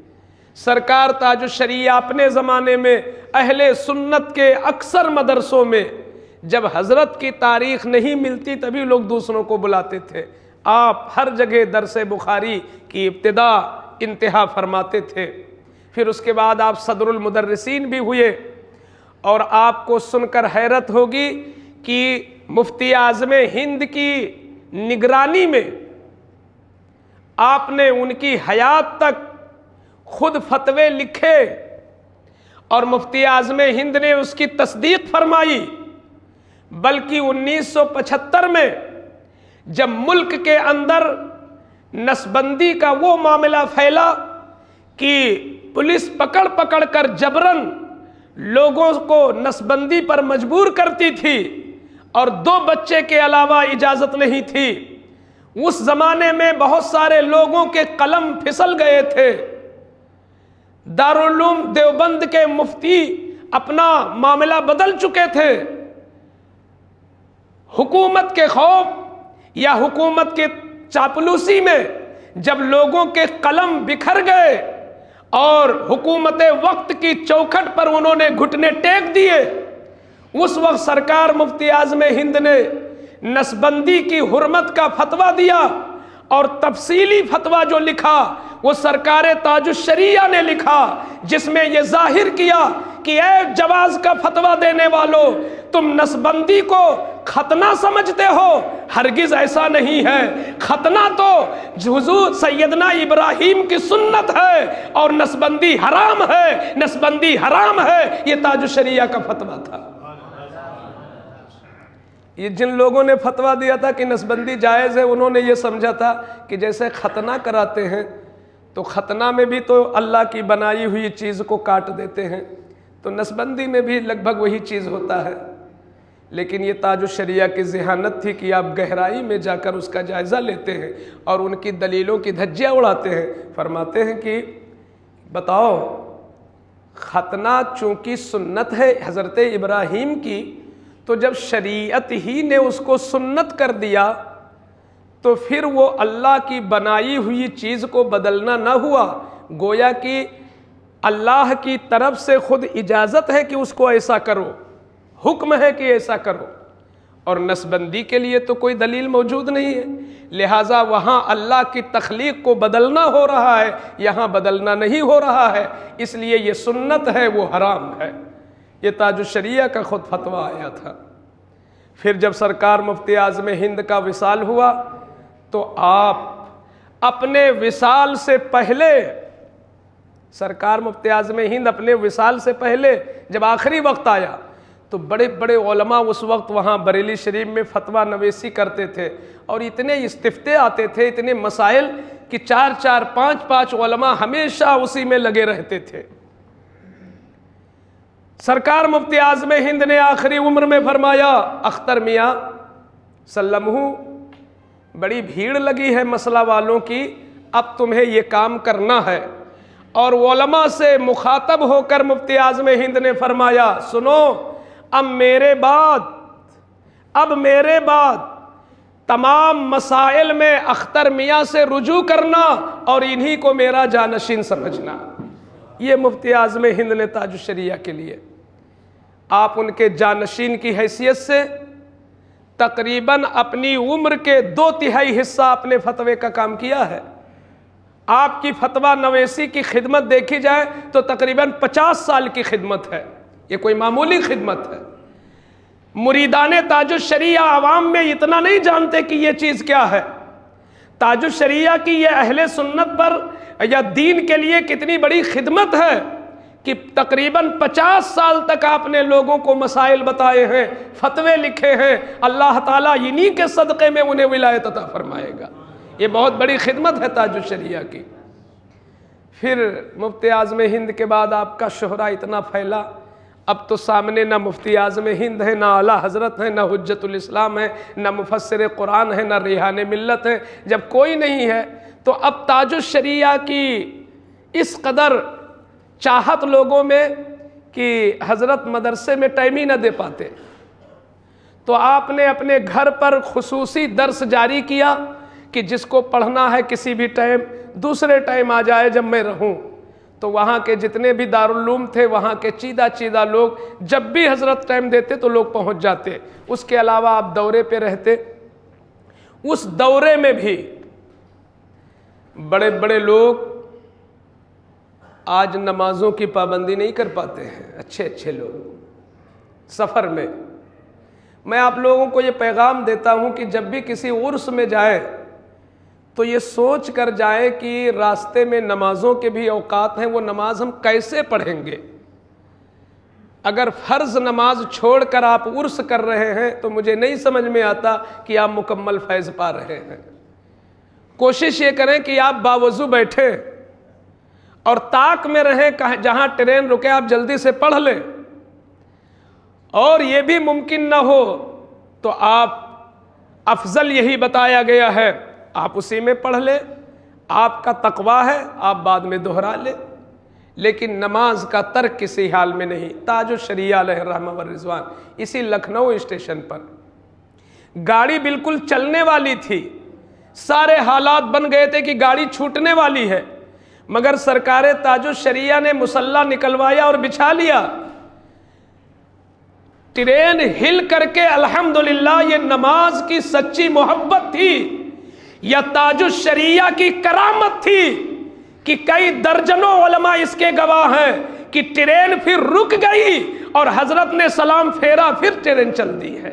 सरकार ताजुश शरिया अपने ज़माने में अहले सुन्नत के अक्सर मदरसों में जब हज़रत की तारीख़ नहीं मिलती तभी लोग दूसरों को बुलाते थे। आप हर जगह दर्स बुखारी की इब्तिदा इंतहा फरमाते थे। फिर उसके बाद आप सदरुल मुदर्रिसीन भी हुए, और आपको सुनकर हैरत होगी कि मुफ्ती आज़म हिंद की निगरानी में आपने उनकी हयात तक खुद फतवे लिखे और मुफ्ती आज़म हिंद ने उसकी तस्दीक फरमाई। बल्कि 1975 में जब मुल्क के अंदर नसबंदी का वो मामला फैला कि पुलिस पकड़ पकड़ कर जबरन लोगों को नसबंदी पर मजबूर करती थी और 2 बच्चे के अलावा इजाजत नहीं थी, उस जमाने में बहुत सारे लोगों के कलम फिसल गए थे। दारुल उलूम देवबंद के मुफ्ती अपना मामला बदल चुके थे। हुकूमत के खौफ या हुकूमत के चापलूसी में जब लोगों के कलम बिखर गए और हुकूमत वक्त की चौखट पर उन्होंने घुटने टेक दिए, उस वक्त सरकार मुफ्ती आज़म हिंद ने नसबंदी की हुर्मत का फतवा दिया और तफसीली फतवा जो लिखा वो सरकार ताजुश्शरिया ने लिखा, जिसमें यह जाहिर किया कि ए जवाज का फतवा देने वालों, तुम नसबंदी को खतना समझते हो, हरगिज ऐसा नहीं है। खतना तो हुजूर सैयदना इब्राहीम की सुन्नत है और नसबंदी हराम है, नसबंदी हराम है। ये ताजुश्शरिया का फतवा था। ये जिन लोगों ने फतवा दिया था कि नसबंदी जायज़ है, उन्होंने ये समझा था कि जैसे खतना कराते हैं तो खतना में भी तो अल्लाह की बनाई हुई चीज़ को काट देते हैं, तो नसबंदी में भी लगभग वही चीज़ होता है। लेकिन ये ताजुश्शरिया की ज़हानत थी कि आप गहराई में जाकर उसका जायज़ा लेते हैं और उनकी दलीलों की धज्जियाँ उड़ाते हैं। फरमाते हैं कि बताओ, खतना चूँकि सुन्नत है हज़रत इब्राहीम की, तो जब शरीयत ही ने उसको सुन्नत कर दिया तो फिर वो अल्लाह की बनाई हुई चीज़ को बदलना ना हुआ, गोया कि अल्लाह की तरफ से खुद इजाज़त है कि उसको ऐसा करो, हुक्म है कि ऐसा करो, और नसबंदी के लिए तो कोई दलील मौजूद नहीं है। लिहाजा वहाँ अल्लाह की तख्लीक को बदलना हो रहा है, यहाँ बदलना नहीं हो रहा है, इसलिए ये सुन्नत है, वो हराम है। ये ताजुश्शरिया का खुद फतवा आया था। फिर जब सरकार मुफ्ती आज़म हिंद का विसाल हुआ तो आप अपने विसाल से पहले, सरकार मुफ्ती आज़म हिंद अपने विसाल से पहले जब आखिरी वक्त आया तो बड़े बड़े उलमा उस वक्त वहाँ बरेली शरीफ में फतवा नवेसी करते थे और इतने इस्तिफ्ते आते थे, इतने मसाइल कि 4-4, 5-5 उलमा हमेशा उसी में लगे रहते थे। सरकार मुफ्ती आज़म हिंद ने आखिरी उम्र में फरमाया, अख्तर मियाँ सल्लमहू, बड़ी भीड़ लगी है मसला वालों की, अब तुम्हें ये काम करना है। और उलमा से मुखातब होकर मुफ्ती आज़म हिंद ने फरमाया, सुनो, अब मेरे बाद तमाम मसाइल में अख्तर मियाँ से रुजू करना और इन्हीं को मेरा जानशीन समझना। ये मुफ्ती आज़म हिंद ने ताजुश्शरिया के लिए आप उनके जानशीन की हैसियत से तकरीबन अपनी उम्र के 2/3 हिस्सा अपने फतवे का काम किया है। आपकी फतवा नवेसी की खिदमत देखी जाए तो तकरीबन 50 साल की खिदमत है, ये कोई मामूली खिदमत है। मुरीदाने ताजुश्शरिया आवाम में इतना नहीं जानते कि ये चीज़ क्या है। ताजुश्शरिया की ये अहले सुन्नत पर या दीन के लिए कितनी बड़ी खिदमत है कि तकरीबन 50 साल तक आपने लोगों को मसाइल बताए हैं, फतवे लिखे हैं। अल्लाह ताला इन्हीं के सदक़े में उन्हें विलायत अता फरमाएगा। ये बहुत बड़ी खिदमत है ताजुश्शरिया की। फिर मुफ्ती आज़म हिंद के बाद आपका शोहरा इतना फैला, अब तो सामने ना मुफ्ती आज़म हिंद है, ना आला हज़रत है, ना हुज्जतुल इस्लाम है, ना मुफस्सिर कुरान है, ना रिहाने मिल्लत है। जब कोई नहीं है तो अब ताजुश्शरिया की इस कदर चाहत लोगों में कि हज़रत मदरसे में टाइम ही ना दे पाते, तो आपने अपने घर पर खुसूसी दर्स जारी किया कि जिसको पढ़ना है किसी भी टाइम, दूसरे टाइम आ जाए जब मैं रहूं। तो वहाँ के जितने भी दारुल उलूम थे, वहाँ के चीदा लोग जब भी हज़रत टाइम देते तो लोग पहुँच जाते। उसके अलावा आप दौरे पे रहते, उस दौरे में भी बड़े बड़े लोग आज नमाजों की पाबंदी नहीं कर पाते हैं, अच्छे लोग सफ़र में। मैं आप लोगों को ये पैगाम देता हूँ कि जब भी किसी उर्स में जाए तो ये सोच कर जाए कि रास्ते में नमाज़ों के भी औकात हैं, वो नमाज हम कैसे पढ़ेंगे। अगर फ़र्ज़ नमाज छोड़कर आप उर्स कर रहे हैं तो मुझे नहीं समझ में आता कि आप मुकम्मल फैज़ पा रहे हैं। कोशिश ये करें कि आप बावजू बैठे और ताक में रहें, जहाँ ट्रेन रुके आप जल्दी से पढ़ लें, और ये भी मुमकिन ना हो तो आप अफजल यही बताया गया है आप उसी में पढ़ लें, आपका तकवा है आप बाद में दोहरा लें, लेकिन नमाज का तर्क किसी हाल में नहीं। ताजुश शरिया अलैहि रहमा व रिज़वान, इसी लखनऊ स्टेशन पर गाड़ी बिल्कुल चलने वाली थी, सारे हालात बन गए थे कि गाड़ी छूटने वाली है, मगर सरकार ताजुश शरिया ने मुसल्ला निकलवाया और बिछा लिया। ट्रेन हिल करके अल्हम्दुलिल्लाह, ये नमाज की सच्ची मोहब्बत थी या ताजुश शरिया की करामत थी कि कई दर्जनों उलमा इसके गवाह हैं कि ट्रेन फिर रुक गई और हजरत ने सलाम फेरा, फिर ट्रेन चल दी है।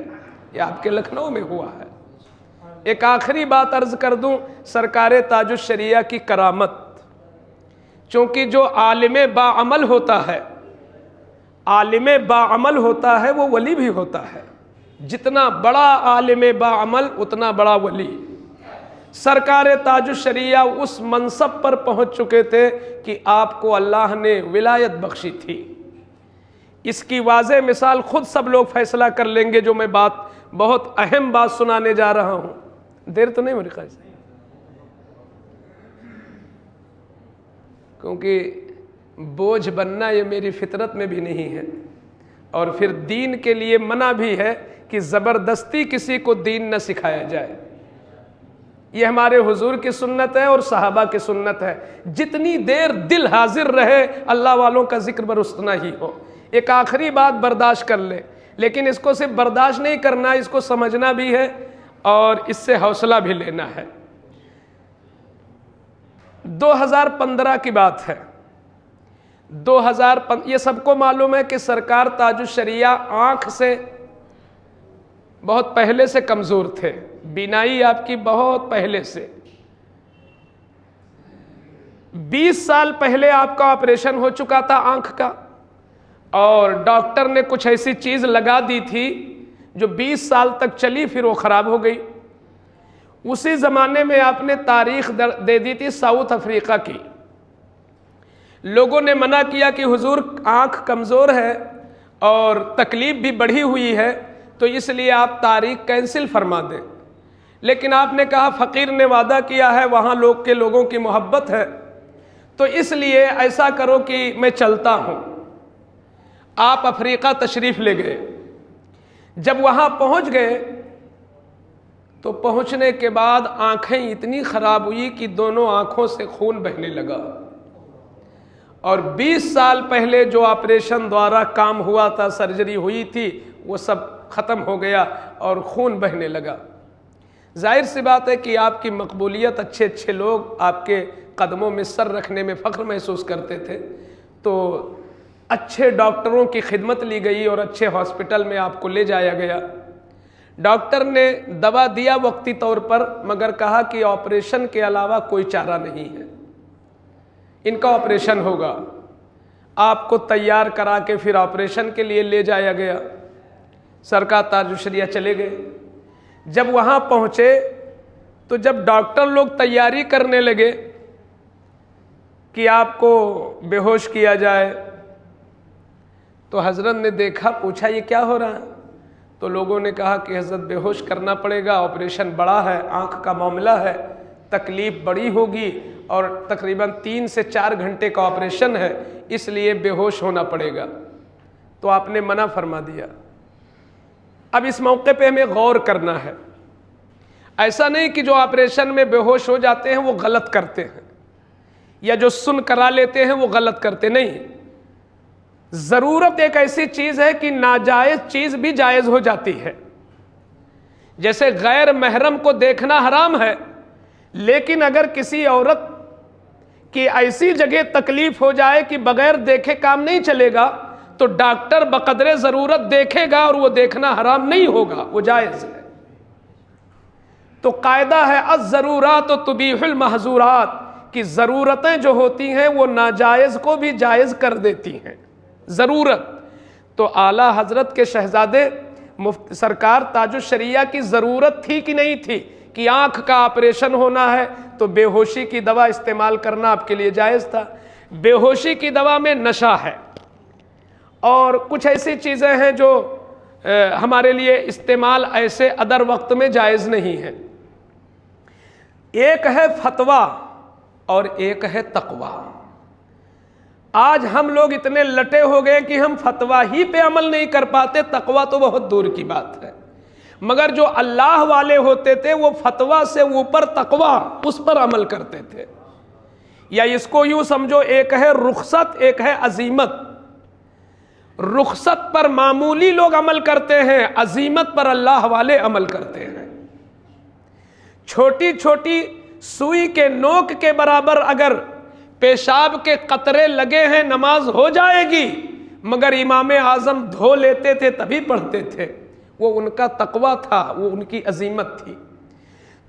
ये आपके लखनऊ में हुआ है। एक आखिरी बात अर्ज कर दूं, सरकार ताजुश शरिया की करामत, चूंकि जो आलिम बाअमल होता है, आलिम बाअमल होता है वो वली भी होता है। जितना बड़ा आलिम बाअमल उतना बड़ा वली। सरकार ताजुश शरिया उस मनसब पर पहुंच चुके थे कि आपको अल्लाह ने विलायत बख्शी थी। इसकी वाज़ेह मिसाल खुद सब लोग फैसला कर लेंगे। जो मैं बात, बहुत अहम बात सुनाने जा रहा हूं, देर तो नहीं मेरे ख्याल से, क्योंकि बोझ बनना ये मेरी फितरत में भी नहीं है, और फिर दीन के लिए मना भी है कि ज़बरदस्ती किसी को दीन न सिखाया जाए। ये हमारे हुजूर की सुन्नत है और सहाबा की सुन्नत है। जितनी देर दिल हाजिर रहे अल्लाह वालों का जिक्र बर उतना ही हो। एक आखिरी बात बर्दाश्त कर ले, लेकिन इसको सिर्फ बर्दाश्त नहीं करना, इसको समझना भी है और इससे हौसला भी लेना है। 2015 की बात है। 2015, ये सबको मालूम है कि सरकार ताजुश शरिया आँख से बहुत पहले से कमज़ोर थे, बीनाई आपकी बहुत पहले से। 20 साल पहले आपका ऑपरेशन हो चुका था आँख का, और डॉक्टर ने कुछ ऐसी चीज़ लगा दी थी जो 20 साल तक चली, फिर वो ख़राब हो गई। उसी ज़माने में आपने तारीख दे दी थी साउथ अफ्रीका की। लोगों ने मना किया कि हुजूर आँख कमज़ोर है और तकलीफ़ भी बढ़ी हुई है, तो इसलिए आप तारीख कैंसिल फरमा दें। लेकिन आपने कहा फ़कीर ने वादा किया है, वहाँ लोगों की मोहब्बत है, तो इसलिए ऐसा करो कि मैं चलता हूँ। आप अफ्रीका तशरीफ़ ले गए। जब वहाँ पहुँच गए तो पहुँचने के बाद आँखें इतनी ख़राब हुई कि दोनों आँखों से खून बहने लगा, और 20 साल पहले जो ऑपरेशन द्वारा काम हुआ था, सर्जरी हुई थी, वो सब ख़त्म हो गया और खून बहने लगा। जाहिर सी बात है कि आपकी मकबूलियत, अच्छे अच्छे लोग आपके कदमों में सर रखने में फ़ख्र महसूस करते थे, तो अच्छे डॉक्टरों की खिदमत ली गई और अच्छे हॉस्पिटल में आपको ले जाया गया। डॉक्टर ने दवा दिया वक्ती तौर पर, मगर कहा कि ऑपरेशन के अलावा कोई चारा नहीं है, इनका ऑपरेशन होगा। आपको तैयार करा के फिर ऑपरेशन के लिए ले जाया गया। सरकार ताजुश शरिया चले गए। जब वहाँ पहुँचे तो जब डॉक्टर लोग तैयारी करने लगे कि आपको बेहोश किया जाए, तो हज़रत ने देखा, पूछा ये क्या हो रहा है? तो लोगों ने कहा कि हज़रत बेहोश करना पड़ेगा, ऑपरेशन बड़ा है, आँख का मामला है, तकलीफ़ बड़ी होगी और तकरीबन 3 से 4 घंटे का ऑपरेशन है, इसलिए बेहोश होना पड़ेगा। तो आपने मना फरमा दिया। अब इस मौके पे हमें गौर करना है। ऐसा नहीं कि जो ऑपरेशन में बेहोश हो जाते हैं वो गलत करते हैं, या जो सुन करा लेते हैं वो गलत करते नहीं। ज़रूरत एक ऐसी चीज़ है कि नाजायज़ चीज़ भी जायज़ हो जाती है। जैसे गैर महरम को देखना हराम है, लेकिन अगर किसी औरत की ऐसी जगह तकलीफ हो जाए कि बगैर देखे काम नहीं चलेगा, तो डॉक्टर बकदरे ज़रूरत देखेगा और वो देखना हराम नहीं होगा, वो जायज़ है। तो कायदा है अज़-ज़रूरात तुबीहुल महज़ूरात, कि ज़रूरतें जो होती हैं वो नाजायज़ को भी जायज़ कर देती हैं। ज़रूरत तो आला हजरत के शहजादे मुफ्ती सरकार ताजुश शरिया की ज़रूरत थी कि नहीं थी कि आँख का ऑपरेशन होना है तो बेहोशी की दवा इस्तेमाल करना आपके लिए जायज़ था। बेहोशी की दवा में नशा है और कुछ ऐसी चीज़ें हैं जो हमारे लिए इस्तेमाल ऐसे अदर वक्त में जायज़ नहीं है। एक है फतवा और एक है तकवा। आज हम लोग इतने लटे हो गए कि हम फतवा ही पे अमल नहीं कर पाते, तकवा तो बहुत दूर की बात है। मगर जो अल्लाह वाले होते थे वो फतवा से ऊपर तकवा, उस पर अमल करते थे। या इसको यूं समझो, एक है रुखसत, एक है अजीमत। रुखसत पर मामूली लोग अमल करते हैं, अजीमत पर अल्लाह वाले अमल करते हैं। छोटी छोटी सुई के नोक के बराबर अगर पेशाब के कतरे लगे हैं नमाज हो जाएगी, मगर इमाम आजम धो लेते थे तभी पढ़ते थे। वो उनका तकवा था, वो उनकी अजीमत थी।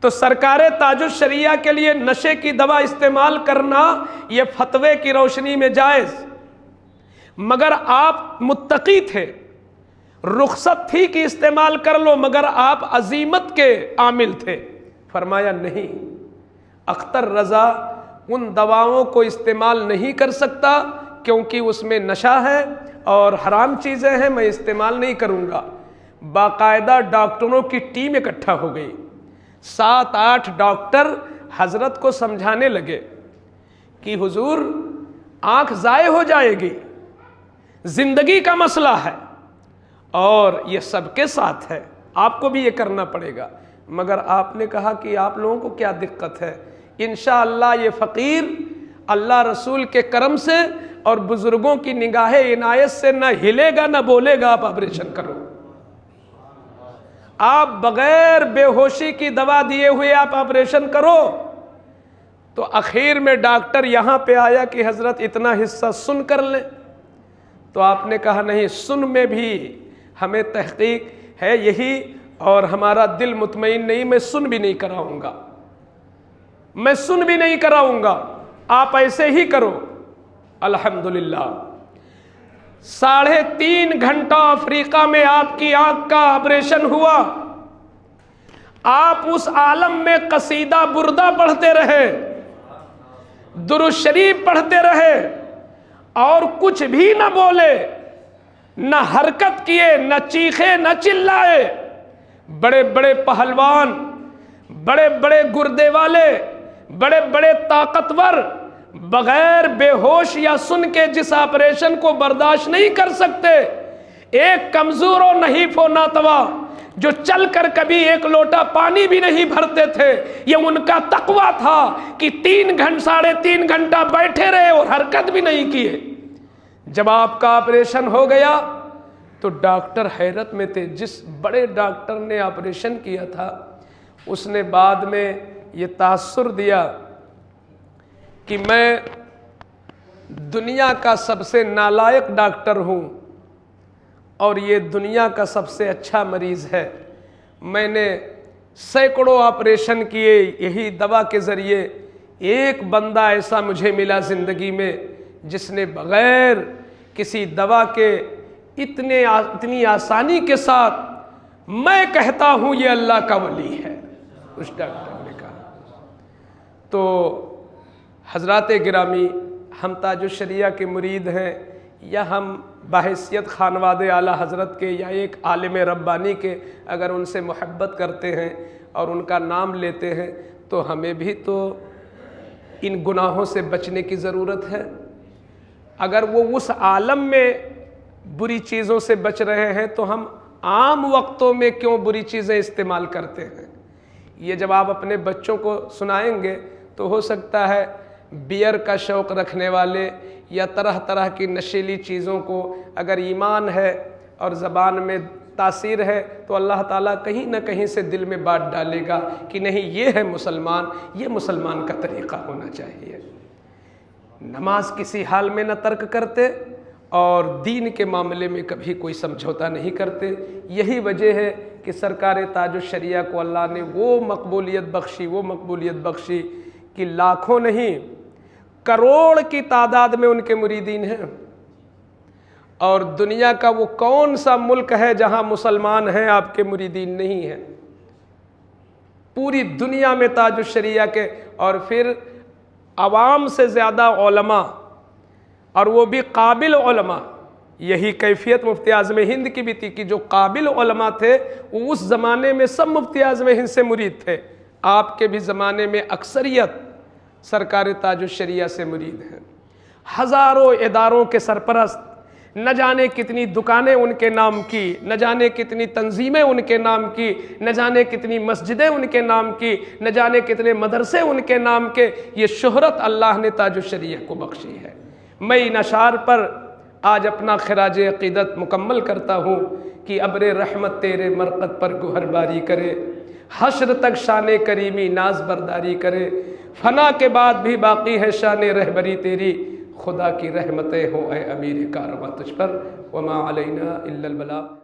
तो सरकारे ताजुश शरिया के लिए नशे की दवा इस्तेमाल करना ये फतवे की रोशनी में जायज़, मगर आप मुत्तकी थे, रुखसत थी कि इस्तेमाल कर लो, मगर आप अजीमत के आमिल थे। फरमाया नहीं, अख्तर रज़ा उन दवाओं को इस्तेमाल नहीं कर सकता क्योंकि उसमें नशा है और हराम चीज़ें हैं, मैं इस्तेमाल नहीं करूँगा। बाकायदा डॉक्टरों की टीम इकट्ठा हो गई। 7-8 डॉक्टर हजरत को समझाने लगे कि हुजूर आँख ज़ाये हो जाएगी, ज़िंदगी का मसला है और ये सबके साथ है, आपको भी ये करना पड़ेगा। मगर आपने कहा कि आप लोगों को क्या दिक्कत है, इंशाअल्लाह ये फ़कीर अल्लाह रसूल के करम से और बुज़ुर्गों की निगाह इनायत से न हिलेगा न बोलेगा, आप ऑपरेशन करो। आप बगैर बेहोशी की दवा दिए हुए आप ऑपरेशन करो। तो आखिर में डॉक्टर यहाँ पे आया कि हज़रत इतना हिस्सा सुन कर लें। तो आपने कहा नहीं, सुन में भी हमें तहकीक है यही और हमारा दिल मुतमईन नहीं, मैं सुन भी नहीं कराऊंगा, मैं सुन भी नहीं कराऊंगा, आप ऐसे ही करो। अल्हम्दुलिल्लाह 3.5 घंटा अफ्रीका में आपकी आंख का ऑपरेशन हुआ। आप उस आलम में कसीदा बुर्दा पढ़ते रहे, दुरूद शरीफ पढ़ते रहे और कुछ भी न बोले, न हरकत किए, न चीखे, न चिल्लाए। बड़े बड़े पहलवान, बड़े बड़े गुर्दे वाले, बड़े बड़े ताकतवर बगैर बेहोश या सुन के जिस ऑपरेशन को बर्दाश्त नहीं कर सकते, एक कमजोर और नहीफ व नातवा जो चलकर कभी एक लोटा पानी भी नहीं भरते थे, ये उनका तकवा था कि 3-3.5 घंटा बैठे रहे और हरकत भी नहीं किए। जब आपका ऑपरेशन हो गया तो डॉक्टर हैरत में थे। जिस बड़े डॉक्टर ने ऑपरेशन किया था उसने बाद में ये तासुर दिया कि मैं दुनिया का सबसे नालायक डॉक्टर हूँ और ये दुनिया का सबसे अच्छा मरीज़ है। मैंने सैकड़ों ऑपरेशन किए, यही दवा के ज़रिए एक बंदा ऐसा मुझे मिला ज़िंदगी में जिसने बग़ैर किसी दवा के इतनी आसानी के साथ, मैं कहता हूँ ये अल्लाह का वली है, उस डॉक्टर ने कहा। तो हज़रात गिरामी, हम ताजुश शरिया के मुरीद हैं या हम बाहैसियत खानवादे आला हज़रत के या एक आलिम रब्बानी के अगर उनसे मोहब्बत करते हैं और उनका नाम लेते हैं तो हमें भी तो इन गुनाहों से बचने की ज़रूरत है। अगर वो उस आलम में बुरी चीज़ों से बच रहे हैं तो हम आम वक्तों में क्यों बुरी चीज़ें इस्तेमाल करते हैं। ये जब आप अपने बच्चों को सुनाएंगे तो हो सकता है बियर का शौक़ रखने वाले या तरह तरह की नशीली चीज़ों को अगर ईमान है और ज़बान में तासीर है तो अल्लाह ताला कहीं ना कहीं से दिल में बात डालेगा कि नहीं, ये है मुसलमान, ये मुसलमान का तरीक़ा होना चाहिए। नमाज किसी हाल में न तर्क करते और दीन के मामले में कभी कोई समझौता नहीं करते। यही वजह है कि सरकार ताजुश शरिया को अल्लाह ने वो मकबूलियत बख्शी कि लाखों नहीं करोड़ की तादाद में उनके मुरीदीन हैं और दुनिया का वो कौन सा मुल्क है जहां मुसलमान हैं आपके मुरीदीन नहीं हैं? पूरी दुनिया में ताजुश शरिया के, और फिर आवाम से ज़्यादा उलमा, और वो भी काबिल उलमा। यही कैफियत मुफ्ती आज़म हिंद की भी थी कि जो काबिल उलमा थे वो उस ज़माने में सब मुफ्ती आज़म हिंद से मुरीद थे। आपके भी ज़माने में अक्सरियत सरकार ताजुश शरिया से मुरीद हैं। हज़ारों इदारों के सरपरस्त, न जाने कितनी दुकानें उनके नाम की, न जाने कितनी तंजीमें उनके नाम की, न जाने कितनी मस्जिदें उनके नाम की, न जाने कितने मदरसे उनके नाम के। ये शोहरत अल्लाह ने ताजुश शरिया को बख्शी है। मैं इन अशार पर आज अपना खिराज अक़ीदत मुकम्मल करता हूँ कि अब्रे रहमत तेरे मरकत पर गुहरबारी करे, हश्र तक शान करीमी नाज बरदारी करे, फना के बाद भी बाकी है शान रहबरी तेरी, खुदा की रहमतें हो ए अमीर कारवां तुझ पर, वमा अलैना इल्लल बलाग।